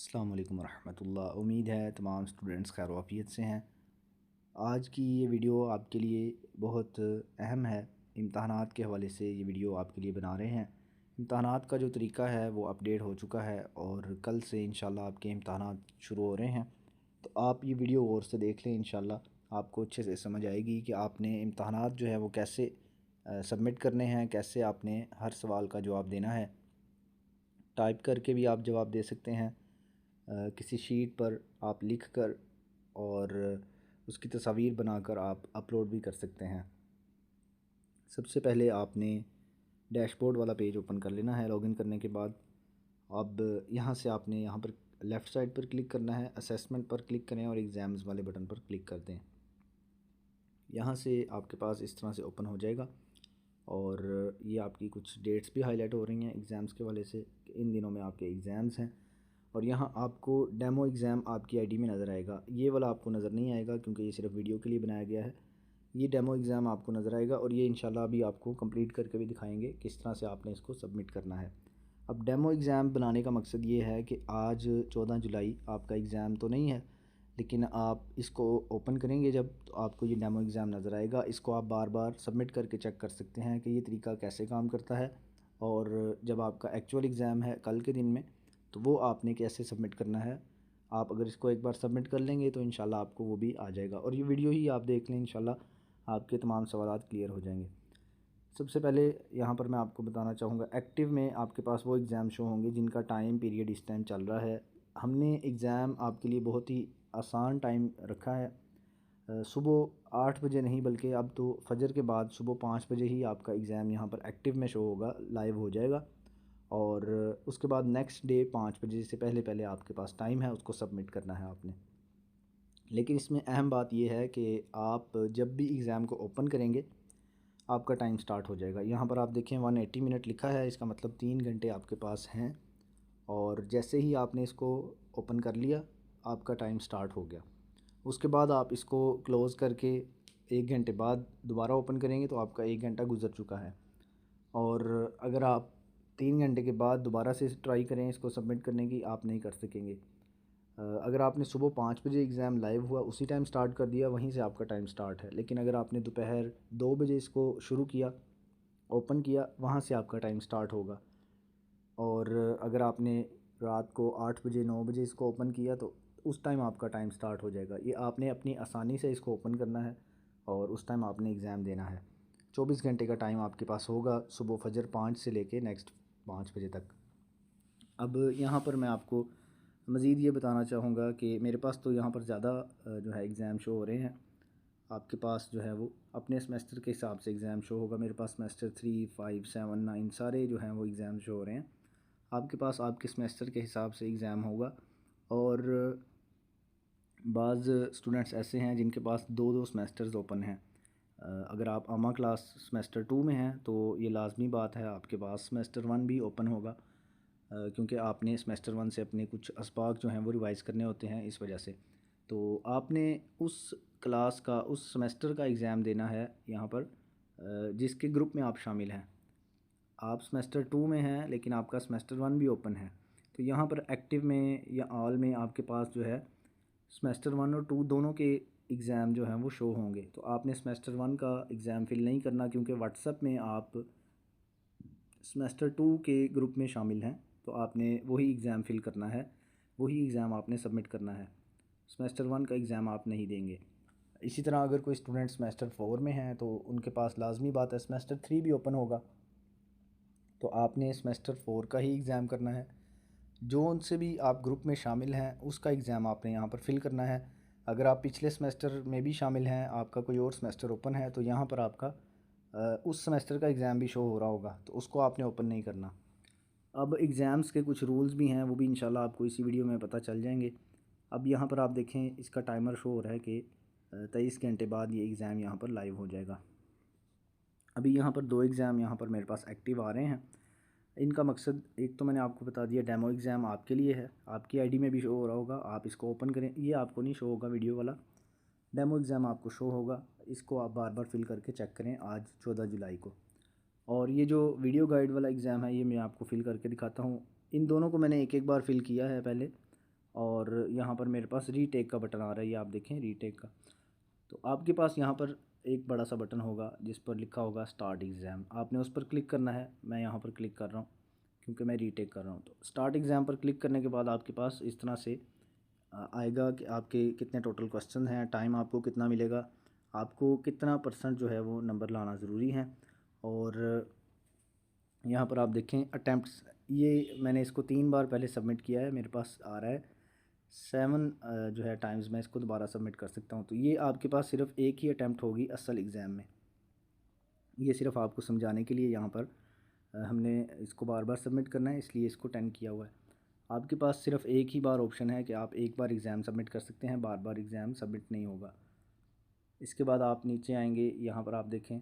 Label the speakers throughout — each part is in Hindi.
Speaker 1: अस्सलाम वालेकुम रहमतुल्लाह। उम्मीद है तमाम स्टूडेंट्स खैर वाफियत से हैं। आज की ये वीडियो आपके लिए बहुत अहम है। इम्तहानात के हवाले से ये वीडियो आपके लिए बना रहे हैं। इम्तहानात का जो तरीका है वो अपडेट हो चुका है और कल से इंशाल्लाह आपके इम्तहानात शुरू हो रहे हैं। तो आप ये वीडियो गौर से देख लें, इंशाल्लाह आपको अच्छे से समझ आएगी कि आपने इम्तहानात जो है वो कैसे सबमिट करने हैं, कैसे आपने हर सवाल का जवाब देना है। टाइप करके भी आप जवाब दे सकते हैं, किसी शीट पर आप लिख कर और उसकी तस्वीर बनाकर आप अपलोड भी कर सकते हैं। सबसे पहले आपने डैशबोर्ड वाला पेज ओपन कर लेना है। लॉगिन करने के बाद अब यहाँ से आपने यहाँ पर लेफ़्ट साइड पर क्लिक करना है, असेसमेंट पर क्लिक करें और एग्ज़ाम्स वाले बटन पर क्लिक कर दें। यहाँ से आपके पास इस तरह से ओपन हो जाएगा और ये आपकी कुछ डेट्स भी हाईलाइट हो रही हैं एग्ज़ाम्स के वाले से कि इन दिनों में आपके एग्ज़ाम्स हैं। और यहाँ आपको डेमो एग्ज़ाम आपकी आईडी में नज़र आएगा। ये वाला आपको नज़र नहीं आएगा क्योंकि ये सिर्फ वीडियो के लिए बनाया गया है। ये डेमो एग्ज़ाम आपको नज़र आएगा और ये इंशाल्लाह अभी आपको कंप्लीट करके भी दिखाएंगे किस तरह से आपने इसको सबमिट करना है। अब डेमो एग्ज़ाम बनाने का मकसद ये है कि आज 14 जुलाई आपका एग्ज़ाम तो नहीं है, लेकिन आप इसको ओपन करेंगे जब, तो आपको ये डेमो एग्ज़ाम नज़र आएगा। इसको आप बार बार सबमिट करके चेक कर सकते हैं कि ये तरीका कैसे काम करता है। और जब आपका एक्चुअल एग्ज़ाम है कल के दिन में, तो वो आपने कैसे सबमिट करना है। आप अगर इसको एक बार सबमिट कर लेंगे तो इंशाल्लाह आपको वो भी आ जाएगा और ये वीडियो ही आप देख लें, इंशाल्लाह आपके तमाम सवालात क्लियर हो जाएंगे। सबसे पहले यहाँ पर मैं आपको बताना चाहूँगा, एक्टिव में आपके पास वो एग्ज़ाम शो होंगे जिनका टाइम पीरियड इस टाइम चल रहा है। हमने एग्ज़ाम आपके लिए बहुत ही आसान टाइम रखा है। सुबह 8 बजे नहीं, बल्कि अब तो फजर के बाद सुबह 5 बजे ही आपका एग्ज़ाम यहाँ पर एक्टिव में शो होगा, लाइव हो जाएगा। और उसके बाद नेक्स्ट डे 5 बजे से पहले पहले आपके पास टाइम है, उसको सबमिट करना है आपने। लेकिन इसमें अहम बात यह है कि आप जब भी एग्ज़ाम को ओपन करेंगे आपका टाइम स्टार्ट हो जाएगा। यहाँ पर आप देखें 180 मिनट लिखा है, इसका मतलब 3 घंटे आपके पास हैं। और जैसे ही आपने इसको ओपन कर लिया आपका टाइम स्टार्ट हो गया। उसके बाद आप इसको क्लोज़ करके 1 घंटे बाद दोबारा ओपन करेंगे तो आपका 1 घंटा गुज़र चुका है। और अगर आप 3 घंटे के बाद दोबारा से ट्राई करें इसको सबमिट करने की, आप नहीं कर सकेंगे। अगर आपने सुबह 5 बजे एग्ज़ाम लाइव हुआ उसी टाइम स्टार्ट कर दिया, वहीं से आपका टाइम स्टार्ट है। लेकिन अगर आपने दोपहर 2 बजे इसको शुरू किया, ओपन किया, वहाँ से आपका टाइम स्टार्ट होगा। और अगर आपने रात को 8 बजे 9 बजे इसको ओपन किया तो उस टाइम आपका टाइम स्टार्ट हो जाएगा। ये आपने अपनी आसानी से इसको ओपन करना है और उस टाइम आपने एग्ज़ाम देना है। 24 घंटे का टाइम आपके पास होगा, सुबह फजर 5 से लेके नेक्स्ट 5 बजे तक। अब यहाँ पर मैं आपको मज़ीद ये बताना चाहूँगा कि मेरे पास तो यहाँ पर ज़्यादा जो है एग्ज़ाम शो हो रहे हैं। आपके पास जो है वो अपने सेमेस्टर के हिसाब से एग्ज़ाम शो होगा। मेरे पास सेमेस्टर 3, 5, 7, 9 सारे जो हैं वो एग्ज़ाम शो हो रहे हैं। आपके पास आपके सेमेस्टर के हिसाब से एग्ज़ाम होगा। और बाज़ स्टूडेंट्स ऐसे हैं जिनके पास दो दो सेमेस्टर्स ओपन हैं। अगर आप आमा क्लास सेमेस्टर 2 में हैं तो ये लाजमी बात है आपके पास सेमेस्टर 1 भी ओपन होगा, क्योंकि आपने सेमेस्टर 1 से अपने कुछ असबाक जो हैं वो रिवाइज़ करने होते हैं, इस वजह से। तो आपने उस क्लास का उस सेमेस्टर का एग्ज़ाम देना है यहाँ पर, जिसके ग्रुप में आप शामिल हैं। आप सेमेस्टर 2 में हैं लेकिन आपका सेमेस्टर 1 भी ओपन है, तो यहाँ पर एक्टिव में या ऑल में आपके पास जो है सेमेस्टर 1 और 2 दोनों के एग्ज़ाम जो हैं वो शो होंगे। तो आपने सेमेस्टर 1 का एग्ज़ाम फ़िल नहीं करना, क्योंकि व्हाट्सएप में आप सेमेस्टर 2 के ग्रुप में शामिल हैं, तो आपने वही एग्ज़ाम फ़िल करना है, वही एग्ज़ाम आपने सबमिट करना है। सेमेस्टर 1 का एग्ज़ाम आप नहीं देंगे। इसी तरह अगर कोई स्टूडेंट सेमेस्टर 4 में हैं तो उनके पास लाजमी बात है सेमेस्टर 3 भी ओपन होगा, तो आपने सेमेस्टर 4 का ही एग्ज़ाम करना है। जो उनसे भी आप ग्रुप में शामिल हैं उसका एग्ज़ाम आपने यहाँ पर फ़िल करना है। अगर आप पिछले सेमेस्टर में भी शामिल हैं, आपका कोई और सेमेस्टर ओपन है, तो यहाँ पर आपका उस सेमेस्टर का एग्ज़ाम भी शो हो रहा होगा, तो उसको आपने ओपन नहीं करना। अब एग्ज़ाम्स के कुछ रूल्स भी हैं, वो भी इंशाल्लाह आपको इसी वीडियो में पता चल जाएंगे। अब यहाँ पर आप देखें इसका टाइमर शो हो रहा है कि 23 घंटे बाद ये एग्ज़ाम यहाँ पर लाइव हो जाएगा। अभी यहाँ पर 2 एग्ज़ाम यहाँ पर मेरे पास एक्टिव आ रहे हैं। इनका मकसद, एक तो मैंने आपको बता दिया डेमो एग्ज़ाम आपके लिए है, आपकी आईडी में भी शो हो रहा होगा, आप इसको ओपन करें, ये आपको नहीं शो होगा वीडियो वाला, डेमो एग्ज़ाम आपको शो होगा। इसको आप बार बार फ़िल करके चेक करें आज 14 जुलाई को। और ये जो वीडियो गाइड वाला एग्ज़ाम है ये मैं आपको फ़िल करके दिखाता हूँ। इन दोनों को मैंने एक एक बार फ़िल किया है पहले, और यहाँ पर मेरे पास रीटेक का बटन आ रहा है, ये आप देखें रीटेक का। तो आपके पास यहाँ पर एक बड़ा सा बटन होगा जिस पर लिखा होगा स्टार्ट एग्ज़ाम, आपने उस पर क्लिक करना है। मैं यहाँ पर क्लिक कर रहा हूँ क्योंकि मैं रीटेक कर रहा हूँ। तो स्टार्ट एग्ज़ाम पर क्लिक करने के बाद आपके पास इस तरह से आएगा कि आपके कितने टोटल क्वेश्चन हैं, टाइम आपको कितना मिलेगा, आपको कितना % जो है वो नंबर लाना ज़रूरी है। और यहाँ पर आप देखें अटैम्प्ट्स, ये मैंने इसको 3 बार पहले सबमिट किया है, मेरे पास आ रहा है 7 जो है टाइम्स मैं इसको दोबारा सबमिट कर सकता हूँ। तो ये आपके पास सिर्फ एक ही अटैम्प्ट होगी असल एग्ज़ाम में। ये सिर्फ आपको समझाने के लिए यहाँ पर हमने इसको बार बार सबमिट करना है, इसलिए इसको 10 किया हुआ है। आपके पास सिर्फ एक ही बार ऑप्शन है कि आप एक बार एग्ज़ाम सबमिट कर सकते हैं, बार बार एग्ज़ाम सबमिट नहीं होगा। इसके बाद आप नीचे आएंगे, यहाँ पर आप देखें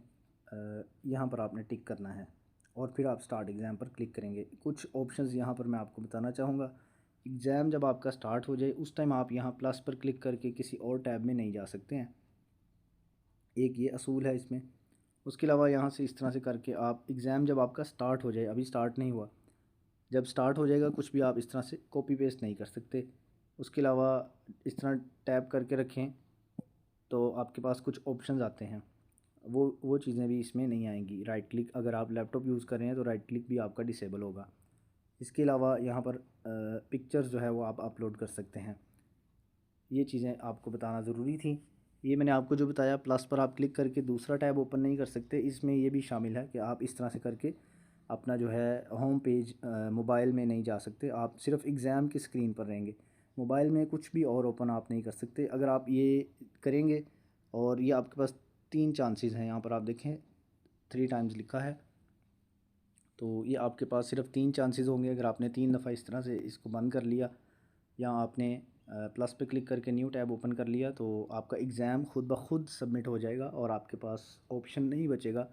Speaker 1: यहाँ पर आपने टिक करना है और फिर आप स्टार्ट एग्ज़ाम पर क्लिक करेंगे। कुछ ऑप्शंस यहाँ पर मैं आपको बताना चाहूँगा। एग्ज़ाम जब आपका स्टार्ट हो जाए उस टाइम आप यहाँ प्लस पर क्लिक करके किसी और टैब में नहीं जा सकते हैं, एक ये असूल है इसमें। उसके अलावा यहाँ से इस तरह से करके आप एग्ज़ाम जब आपका स्टार्ट हो जाए, अभी स्टार्ट नहीं हुआ, जब स्टार्ट हो जाएगा कुछ भी आप इस तरह से कॉपी पेस्ट नहीं कर सकते। उसके अलावा इस तरह टैप करके रखें तो आपके पास कुछ ऑप्शंस आते हैं, वो चीज़ें भी इसमें नहीं आएंगी। राइट क्लिक, अगर आप लैपटॉप यूज़ कर रहे हैं तो राइट क्लिक भी आपका डिसेबल होगा। इसके अलावा यहाँ पर पिक्चर्स जो है वो आप अपलोड कर सकते हैं। ये चीज़ें आपको बताना ज़रूरी थी। ये मैंने आपको जो बताया, प्लस पर आप क्लिक करके दूसरा टैब ओपन नहीं कर सकते, इसमें ये भी शामिल है कि आप इस तरह से करके अपना जो है होम पेज मोबाइल में नहीं जा सकते, आप सिर्फ एग्ज़ाम की स्क्रीन पर रहेंगे। मोबाइल में कुछ भी और ओपन आप नहीं कर सकते। अगर आप ये करेंगे, और ये आपके पास 3 चांसेस हैं, यहाँ पर आप देखें 3 टाइम्स लिखा है, तो ये आपके पास सिर्फ 3 चांसेस होंगे। अगर आपने 3 दफ़ा इस तरह से इसको बंद कर लिया या आपने प्लस पे क्लिक करके न्यू टैब ओपन कर लिया, तो आपका एग्ज़ाम खुद ब खुद सबमिट हो जाएगा और आपके पास ऑप्शन नहीं बचेगा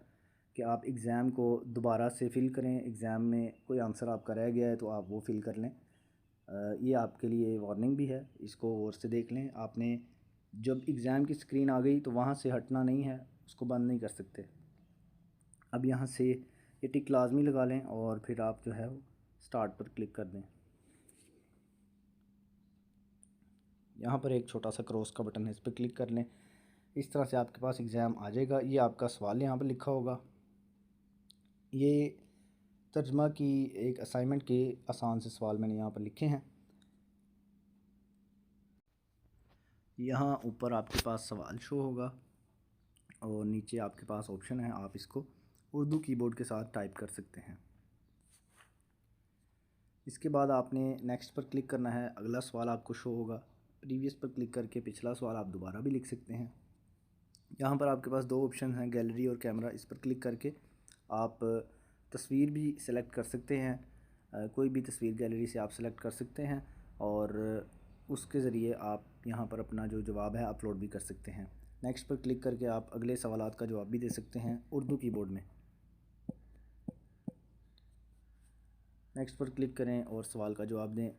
Speaker 1: कि आप एग्ज़ाम को दोबारा से फ़िल करें। एग्ज़ाम में कोई आंसर आपका रह गया है तो आप वो फ़िल कर लें। ये आपके लिए वार्निंग भी है, इसको गौर से देख लें। आपने जब एग्ज़ाम की स्क्रीन आ गई तो वहाँ से हटना नहीं है, उसको बंद नहीं कर सकते। अब यहाँ से ये टिक लाजमी लगा लें और फिर आप जो है वो स्टार्ट पर क्लिक कर दें। यहाँ पर एक छोटा सा क्रॉस का बटन है, इस पर क्लिक कर लें। इस तरह से आपके पास एग्ज़ाम आ जाएगा। ये आपका सवाल यहाँ पर लिखा होगा, ये तर्जमा की एक असाइनमेंट के आसान से सवाल मैंने यहाँ पर लिखे हैं। यहाँ ऊपर आपके पास सवाल शो होगा और नीचे आपके पास ऑप्शन है, आप इसको उर्दू कीबोर्ड के साथ टाइप कर सकते हैं। इसके बाद आपने नेक्स्ट पर क्लिक करना है, अगला सवाल आपको शो होगा। प्रीवियस पर क्लिक करके पिछला सवाल आप दोबारा भी लिख सकते हैं। यहाँ पर आपके पास 2 ऑप्शन हैं, गैलरी और कैमरा। इस पर क्लिक करके आप तस्वीर भी सिलेक्ट कर सकते हैं, कोई भी तस्वीर गैलरी से आप सिलेक्ट कर सकते हैं और उसके ज़रिए आप यहाँ पर अपना जो जवाब है अपलोड भी कर सकते हैं। नेक्स्ट पर क्लिक करके आप अगले सवालात का जवाब भी दे सकते हैं उर्दू कीबोर्ड में। नेक्स्ट पर क्लिक करें और सवाल का जवाब दें,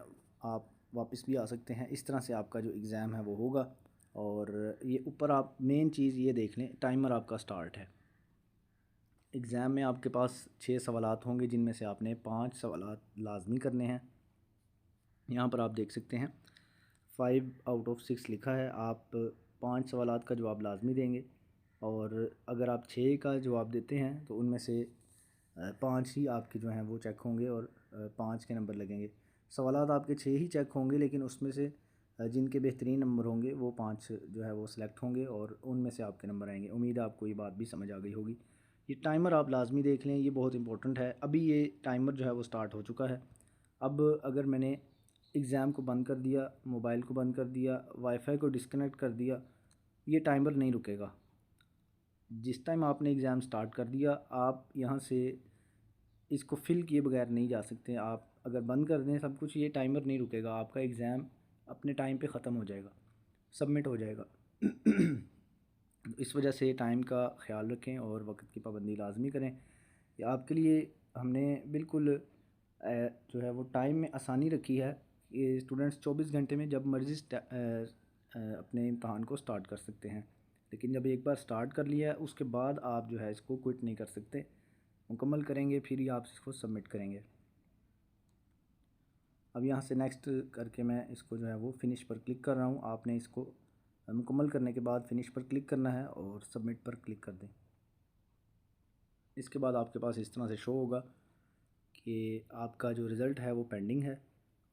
Speaker 1: आप वापस भी आ सकते हैं। इस तरह से आपका जो एग्ज़ाम है वो होगा। और ये ऊपर आप मेन चीज़ ये देख लें, टाइमर आपका स्टार्ट है। एग्ज़ाम में आपके पास 6 सवालात होंगे जिनमें से आपने 5 सवालात लाजमी करने हैं। यहाँ पर आप देख सकते हैं 5 आउट ऑफ 6 लिखा है, आप 5 सवालात का जवाब लाजमी देंगे। और अगर आप 6 का जवाब देते हैं तो उनमें से 5 ही आपके जो हैं वो चेक होंगे और 5 के नंबर लगेंगे। सवालात आपके 6 ही चेक होंगे, लेकिन उसमें से जिनके बेहतरीन नंबर होंगे वो 5 जो है वो सिलेक्ट होंगे और उनमें से आपके नंबर आएंगे। उम्मीद है आपको ये बात भी समझ आ गई होगी। ये टाइमर आप लाजमी देख लें, ये बहुत इंपॉर्टेंट है। अभी ये टाइमर जो है वो स्टार्ट हो चुका है। अब अगर मैंने एग्ज़ाम को बंद कर दिया, मोबाइल को बंद कर दिया, वाईफाई को डिस्कनेक्ट कर दिया, ये टाइमर नहीं रुकेगा। जिस टाइम आपने एग्ज़ाम स्टार्ट कर दिया, आप यहाँ से इसको फ़िल किए बगैर नहीं जा सकते। आप अगर बंद कर दें सब कुछ, ये टाइमर नहीं रुकेगा, आपका एग्ज़ाम अपने टाइम पे ख़त्म हो जाएगा, सबमिट हो जाएगा। इस वजह से टाइम का ख्याल रखें और वक्त की पाबंदी लाजमी करें। ये आपके लिए हमने बिल्कुल जो है वो टाइम में आसानी रखी है। ये स्टूडेंट्स 24 घंटे में जब मर्ज़ी अपने इम्तहान को स्टार्ट कर सकते हैं, लेकिन जब एक बार स्टार्ट कर लिया है उसके बाद आप जो है इसको क्विट नहीं कर सकते, मुकम्मल करेंगे फिर ही आप इसको सबमिट करेंगे। अब यहाँ से नेक्स्ट करके मैं इसको जो है वो फ़िनिश पर क्लिक कर रहा हूँ। आपने इसको मुकम्मल करने के बाद फ़िनिश पर क्लिक करना है और सबमिट पर क्लिक कर दें। इसके बाद आपके पास इस तरह से शो होगा कि आपका जो रिज़ल्ट है वो पेंडिंग है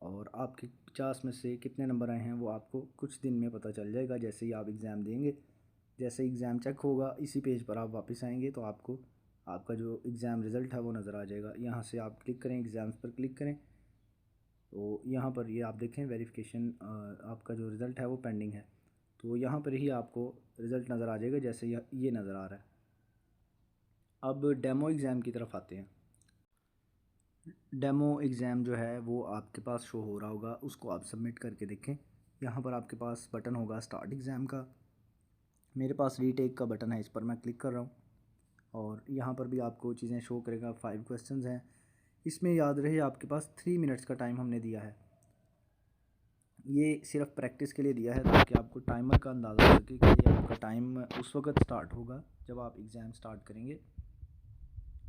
Speaker 1: और आपके 50 में से कितने नंबर आए हैं वो आपको कुछ दिन में पता चल जाएगा। जैसे ही आप एग्ज़ाम देंगे, जैसे एग्ज़ाम चेक होगा, इसी पेज पर आप वापस आएंगे तो आपको आपका जो एग्ज़ाम रिज़ल्ट है वो नज़र आ जाएगा। यहाँ से आप क्लिक करें, एग्ज़ाम्स पर क्लिक करें तो यहाँ पर ये आप देखें वेरिफिकेशन आपका जो रिज़ल्ट है वो पेंडिंग है। तो यहाँ पर ही आपको रिज़ल्ट नज़र आ जाएगा जैसे ये नज़र आ रहा है। अब डेमो एग्ज़ाम की तरफ आते हैं। डेमो एग्ज़ाम जो है वो आपके पास शो हो रहा होगा, उसको आप सबमिट करके देखें। यहाँ पर आपके पास बटन होगा स्टार्ट एग्ज़ाम का। मेरे पास रीटेक का बटन है, इस पर मैं क्लिक कर रहा हूँ और यहाँ पर भी आपको चीज़ें शो करेगा। 5 क्वेश्चंस हैं, इसमें याद रहे आपके पास 3 मिनट्स का टाइम हमने दिया है। ये सिर्फ प्रैक्टिस के लिए दिया है ताकि आपको टाइमर का अंदाज़ा हो सके कि आपका टाइम उस वक्त स्टार्ट होगा जब आप एग्ज़ाम स्टार्ट करेंगे।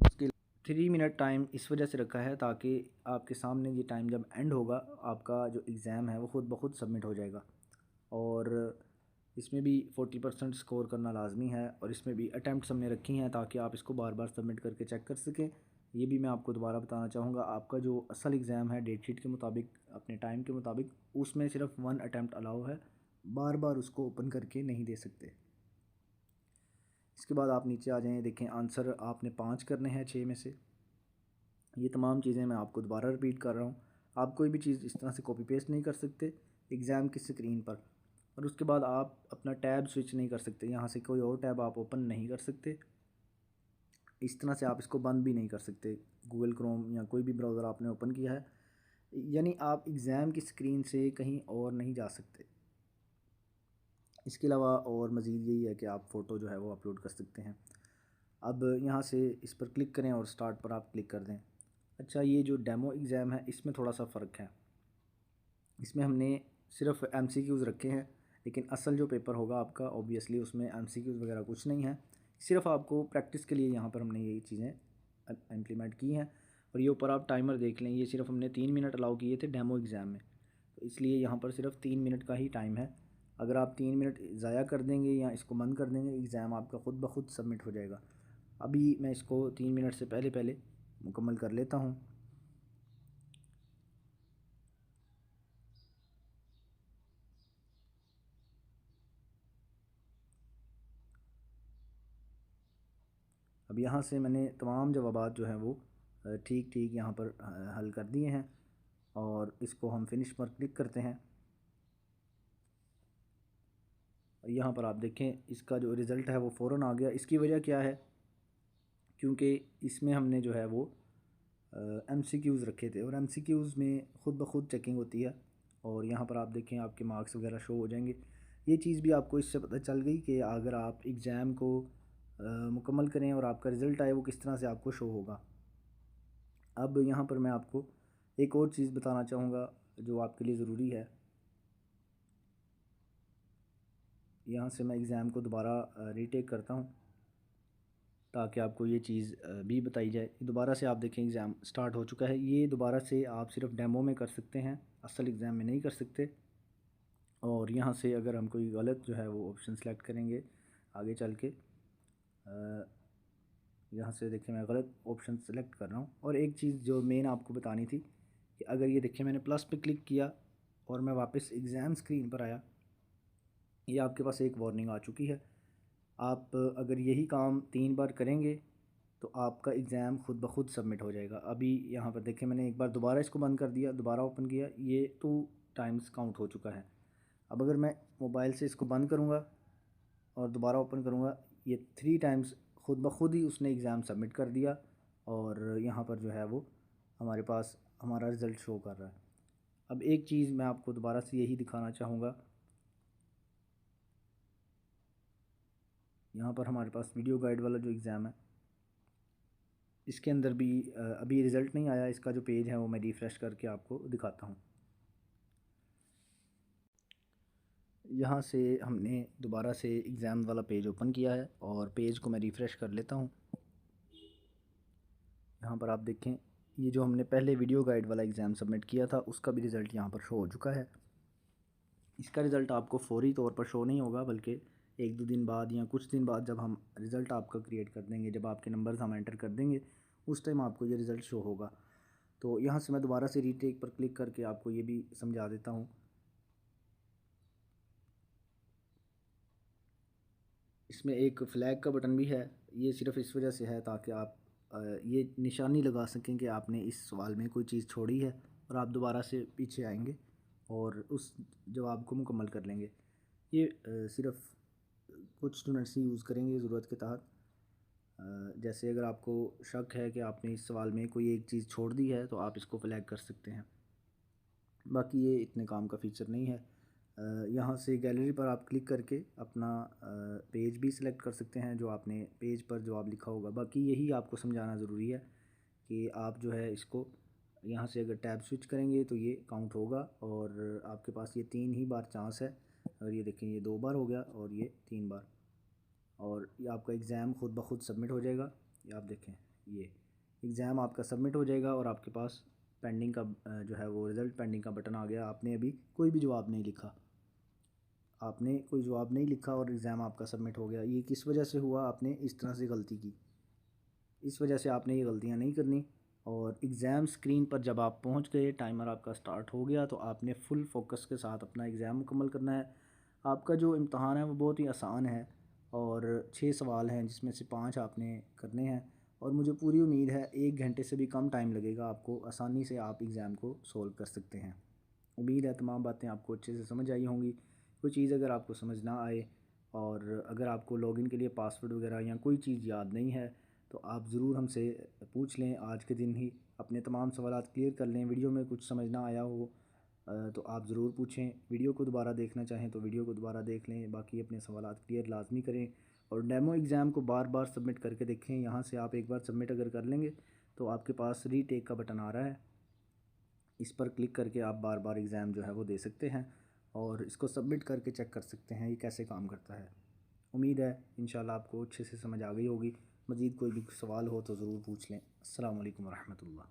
Speaker 1: उसके 3 मिनट टाइम इस वजह से रखा है ताकि आपके सामने ये टाइम जब एंड होगा आपका जो एग्ज़ाम है वो ख़ुद ब खुद सबमिट हो जाएगा। और इसमें भी 40% स्कोर करना लाजमी है और इसमें भी अटैम्प्ट्स हमने रखी हैं ताकि आप इसको बार बार सबमिट करके चेक कर सकें। ये भी मैं आपको दोबारा बताना चाहूँगा, आपका जो असल एग्ज़ाम है डेट शीट के मुताबिक, अपने टाइम के मुताबिक, उसमें सिर्फ 1 अटैम्प्ट अलाउ है, बार बार उसको ओपन करके नहीं दे सकते। इसके बाद आप नीचे आ जाएँ, देखें आंसर आपने 5 करने हैं 6 में से। ये तमाम चीज़ें मैं आपको दोबारा रिपीट कर रहा हूँ। आप कोई भी चीज़ इस तरह से कॉपी पेस्ट नहीं कर सकते एग्ज़ाम की स्क्रीन पर। और उसके बाद आप अपना टैब स्विच नहीं कर सकते, यहाँ से कोई और टैब आप ओपन नहीं कर सकते। इस तरह से आप इसको बंद भी नहीं कर सकते। गूगल क्रोम या कोई भी ब्राउज़र आपने ओपन किया है, यानी आप एग्ज़ाम की स्क्रीन से कहीं और नहीं जा सकते। इसके अलावा और मज़ीद यही है कि आप फ़ोटो जो है वो अपलोड कर सकते हैं। अब यहाँ से इस पर क्लिक करें और स्टार्ट पर आप क्लिक कर दें। अच्छा, ये जो डेमो एग्ज़ाम है इसमें थोड़ा सा फ़र्क है। इसमें हमने सिर्फ एमसीक्यूज़ रखे हैं, लेकिन असल जो पेपर होगा आपका ऑब्वियसली उसमें एमसीक्यूज़ वगैरह कुछ नहीं है। सिर्फ आपको प्रैक्टिस के लिए यहाँ पर हमने ये चीज़ें इम्प्लीमेंट की हैं। और ये ऊपर आप टाइमर देख लें, ये सिर्फ हमने 3 मिनट अलाउ किए थे डेमो एग्ज़ाम में, तो इसलिए यहाँ पर सिर्फ 3 मिनट का ही टाइम है। अगर आप 3 मिनट ज़ाया कर देंगे या इसको बंद कर देंगे, एग्ज़ाम आपका ख़ुद ब खुद सबमिट हो जाएगा। अभी मैं इसको 3 मिनट से पहले पहले मुकम्मल कर लेता हूँ। अब यहाँ से मैंने तमाम जवाबात जो हैं वो ठीक ठीक यहाँ पर हल कर दिए हैं और इसको हम फिनिश पर क्लिक करते हैं। और यहाँ पर आप देखें इसका जो रिज़ल्ट है वो फ़ौरन आ गया। इसकी वजह क्या है? क्योंकि इसमें हमने जो है वो एमसीक्यूज़ रखे थे और एमसीक्यूज़ में ख़ुद ब खुद चेकिंग होती है और यहाँ पर आप देखें आपके मार्क्स वगैरह शो हो जाएंगे। ये चीज़ भी आपको इससे पता चल गई कि अगर आप एग्ज़ाम को मुकम्मल करें और आपका रिज़ल्ट आए वो किस तरह से आपको शो होगा। अब यहाँ पर मैं आपको एक और चीज़ बताना चाहूँगा जो आपके लिए ज़रूरी है। यहाँ से मैं एग्ज़ाम को दोबारा रीटेक करता हूँ ताकि आपको ये चीज़ भी बताई जाए। दोबारा से आप देखें एग्ज़ाम स्टार्ट हो चुका है। ये दोबारा से आप सिर्फ डेमो में कर सकते हैं, असल एग्ज़ाम में नहीं कर सकते। और यहाँ से अगर हम कोई गलत जो है वो ऑप्शन सेलेक्ट करेंगे आगे चल के, यहाँ से देखिए मैं गलत ऑप्शन सेलेक्ट कर रहा हूँ। और एक चीज़ जो मेन आपको बतानी थी कि अगर ये देखिए मैंने प्लस पे क्लिक किया और मैं वापस एग्ज़ाम स्क्रीन पर आया, ये आपके पास एक वार्निंग आ चुकी है। आप अगर यही काम 3 बार करेंगे तो आपका एग्ज़ाम ख़ुद ब खुद सबमिट हो जाएगा। अभी यहाँ पर देखिए मैंने एक बार दोबारा इसको बंद कर दिया, दोबारा ओपन किया, ये 2 टाइम्स काउंट हो चुका है। अब अगर मैं मोबाइल से इसको बंद करूँगा और दोबारा ओपन करूँगा, ये 3 टाइम्स ख़ुद ब खुद ही उसने एग्ज़ाम सबमिट कर दिया और यहाँ पर जो है वो हमारे पास हमारा रिज़ल्ट शो कर रहा है। अब एक चीज़ मैं आपको दोबारा से यही दिखाना चाहूँगा, यहाँ पर हमारे पास वीडियो गाइड वाला जो एग्ज़ाम है इसके अंदर भी अभी रिज़ल्ट नहीं आया। इसका जो पेज है वो मैं रिफ़्रेश करके आपको दिखाता हूँ। यहाँ से हमने दोबारा से एग्ज़ाम वाला पेज ओपन किया है और पेज को मैं रिफ़्रेश कर लेता हूँ। यहाँ पर आप देखें ये जो हमने पहले वीडियो गाइड वाला एग्ज़ाम सबमिट किया था उसका भी रिज़ल्ट यहाँ पर शो हो चुका है। इसका रिज़ल्ट आपको फ़ौरी तौर पर शो नहीं होगा, बल्कि 1-2 दिन बाद या कुछ दिन बाद जब हम रिज़ल्ट आपका क्रिएट कर देंगे, जब आपके नंबर्स हम एंटर कर देंगे, उस टाइम आपको ये रिज़ल्ट शो होगा। तो यहाँ से मैं दोबारा से रीटेक पर क्लिक करके आपको ये भी समझा देता हूँ। इसमें एक फ़्लैग का बटन भी है, ये सिर्फ़ इस वजह से है ताकि आप ये निशानी लगा सकें कि आपने इस सवाल में कोई चीज़ छोड़ी है और आप दोबारा से पीछे आएंगे और उस जवाब को मुकम्मल कर लेंगे। ये सिर्फ़ कुछ स्टूडेंट्स ही यूज़ करेंगे ज़रूरत के तहत। जैसे अगर आपको शक है कि आपने इस सवाल में कोई एक चीज़ छोड़ दी है तो आप इसको फ्लैग कर सकते हैं। बाकी ये इतने काम का फ़ीचर नहीं है। यहाँ से गैलरी पर आप क्लिक करके अपना पेज भी सिलेक्ट कर सकते हैं, जो आपने पेज पर जवाब लिखा होगा। बाकी यही आपको समझाना ज़रूरी है कि आप जो है इसको यहाँ से अगर टैब स्विच करेंगे तो ये काउंट होगा और आपके पास ये 3 ही बार चांस है। और ये देखें, ये 2 बार हो गया और ये 3 बार, और ये आपका एग्ज़ाम खुद ब खुद सबमिट हो जाएगा। ये आप देखें, ये एग्ज़ाम आपका सबमिट हो जाएगा और आपके पास पेंडिंग का जो है वो रिज़ल्ट पेंडिंग का बटन आ गया। आपने अभी कोई भी जवाब नहीं लिखा, आपने कोई जवाब नहीं लिखा और एग्ज़ाम आपका सबमिट हो गया। ये किस वजह से हुआ? आपने इस तरह से गलती की, इस वजह से आपने ये गलतियाँ नहीं करनी। और एग्ज़ाम स्क्रीन पर जब आप पहुंच गए, टाइमर आपका स्टार्ट हो गया, तो आपने फुल फोकस के साथ अपना एग्ज़ाम मुकम्मल करना है। आपका जो इम्तहान है वो बहुत ही आसान है और 6 सवाल हैं जिसमें से 5 आपने करने हैं। और मुझे पूरी उम्मीद है 1 घंटे से भी कम टाइम लगेगा आपको, आसानी से आप एग्ज़ाम को सोल्व कर सकते हैं। उम्मीद है तमाम बातें आपको अच्छे से समझ आई होंगी। कोई चीज़ अगर आपको समझ ना आए और अगर आपको लॉगिन के लिए पासवर्ड वगैरह या कोई चीज़ याद नहीं है तो आप ज़रूर हमसे पूछ लें। आज के दिन ही अपने तमाम सवालात क्लियर कर लें। वीडियो में कुछ समझ ना आया हो तो आप ज़रूर पूछें। वीडियो को दोबारा देखना चाहें तो वीडियो को दोबारा देख लें। बाकी अपने सवालात क्लियर लाजमी करें और डेमो एग्ज़ाम को बार बार सबमिट करके देखें। यहाँ से आप एक बार सबमिट अगर कर लेंगे तो आपके पास रीटेक का बटन आ रहा है, इस पर क्लिक करके आप बार बार एग्ज़ाम जो है वो दे सकते हैं और इसको सबमिट करके चेक कर सकते हैं ये कैसे काम करता है। उम्मीद है इंशाल्लाह आपको अच्छे से समझ आ गई होगी। मज़ीद कोई भी सवाल हो तो ज़रूर पूछ लें। अस्सलाम वालेकुम रहमतुल्लाह।